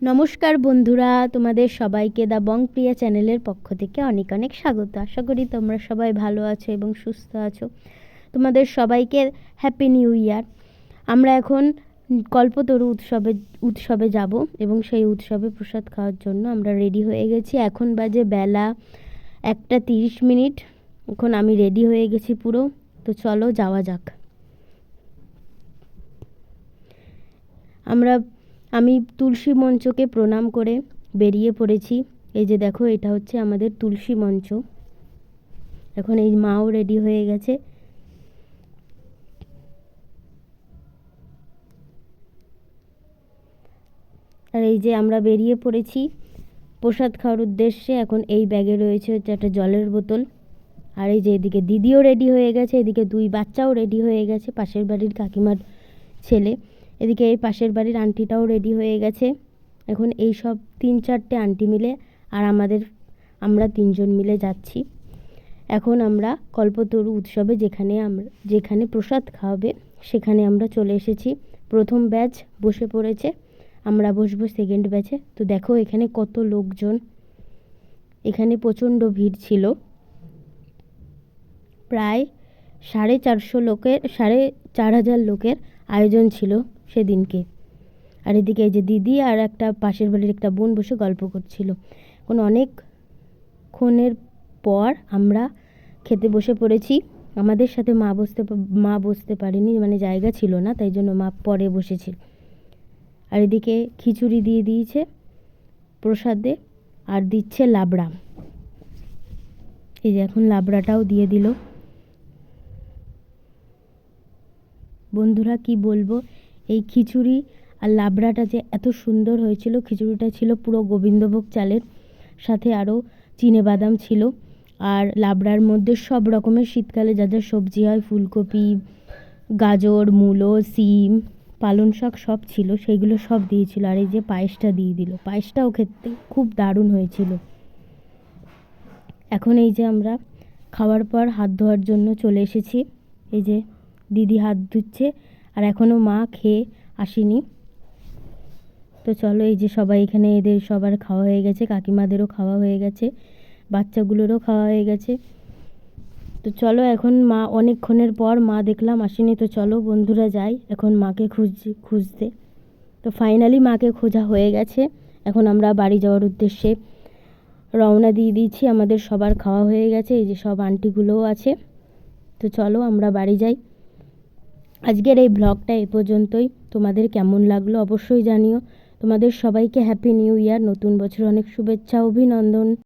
নমস্কার বন্ধুরা, তোমাদের সবাইকে দ্য বং প্রিয়া চ্যানেলের পক্ষ থেকে অনেক অনেক স্বাগত। আশা করি তোমরা সবাই ভালো আছো এবং সুস্থ আছো। তোমাদের সবাইকে হ্যাপি নিউ ইয়ার। আমরা এখন কল্পতরু উৎসবে যাব এবং সেই উৎসবে প্রসাদ খাওয়ার জন্য আমরা রেডি হয়ে গেছি। এখন বাজে বেলা 1:30। এখন আমি রেডি হয়ে গেছি পুরো। তো চলো যাওয়া যাক। আমি তুলসী মঞ্চকে প্রণাম করে বেরিয়ে পড়েছি। এই যে দেখো, এটা হচ্ছে আমাদের তুলসী মঞ্চ। এখন এই মাও রেডি হয়ে গেছে। আর এই যে আমরা বেরিয়ে পড়েছি প্রসাদ খাওয়ার উদ্দেশ্যে। এখন এই ব্যাগে রয়েছে হচ্ছে একটা জলের বোতল। আর এই যে এদিকে দিদিও রেডি হয়ে গেছে, এদিকে 2 বাচ্চাও রেডি হয়ে গেছে, পাশের বাড়ির কাকিমার ছেলে। এদিকে এই পাশের বাড়ির আন্টিটাও রেডি হয়ে গেছে। এখন এই সব 3-4টে আন্টি মিলে আর আমরা 3জন মিলে যাচ্ছি। এখন আমরা কল্পতরু উৎসবে যেখানে প্রসাদ খাওয়াবে সেখানে আমরা চলে এসেছি। প্রথম ব্যাচ বসে পড়েছে, আমরা বসবো সেকেন্ড ব্যাচে। তো দেখো এখানে কত লোকজন, এখানে প্রচণ্ড ভিড় ছিল। প্রায় 4,500 লোকের আয়োজন ছিল সেদিনকে। আর এদিকে এই যে দিদি আর একটা পাশের বাড়ির একটা বোন বসে গল্প করছিল। এখন অনেকক্ষণের পর আমরা খেতে বসে পড়েছি। আমাদের সাথে মা বসতে পারেনি, মানে জায়গা ছিল না, তাই জন্য মা পরে বসেছিল। আর এদিকে খিচুড়ি দিয়ে দিয়েছে প্রসাদে, আর দিচ্ছে লাবড়া। এই যে এখন লাবড়াটাও দিয়ে দিল। বন্ধুরা কি বলবো, এই খিচুড়ি আর লাবড়াটা যে এত সুন্দর হয়েছিল। খিচুড়িটা ছিল পুরো গোবিন্দভোগ চালের, সাথে আরও চিনেবাদাম ছিল। আর লাবড়ার মধ্যে সব রকমের শীতকালে যা যা সবজি হয়, ফুলকপি, গাজর, মূলো, সিম, পালং শাক সব ছিল, সেইগুলো সব দিয়েছিল। আর এই যে পায়েসটা দিয়ে দিল, পায়েসটাও খেতে খুব দারুণ হয়েছিল। এখন এই যে আমরা খাওয়ার পর হাত ধোয়ার জন্য চলে এসেছি। এই যে দিদি হাত ধুচ্ছে, আর এখনও মা খেয়ে আসেনি। তো চলো, এই যে সবাই এখানে, এদের সবার খাওয়া হয়ে গেছে, কাকিমাদেরও খাওয়া হয়ে গেছে, বাচ্চাগুলোরও খাওয়া হয়ে গেছে। তো চলো, এখন অনেকক্ষণের পর মা দেখলাম আসেনি। তো চলো বন্ধুরা যাই এখন মাকে খুঁজতে। তো ফাইনালি মাকে খোঁজা হয়ে গেছে। এখন আমরা বাড়ি যাওয়ার উদ্দেশ্যে রওনা দিয়ে দিয়েছি। আমাদের সবার খাওয়া হয়ে গেছে, এই যে সব আন্টিগুলোও আছে। তো চলো আমরা বাড়ি যাই। আজকের এই ব্লগটা এ পর্যন্তই। তোমাদের কেমন লাগলো অবশ্যই জানিও। তোমাদের সবাইকে হ্যাপি নিউ ইয়ার, নতুন বছর অনেক শুভেচ্ছা, অভিনন্দন।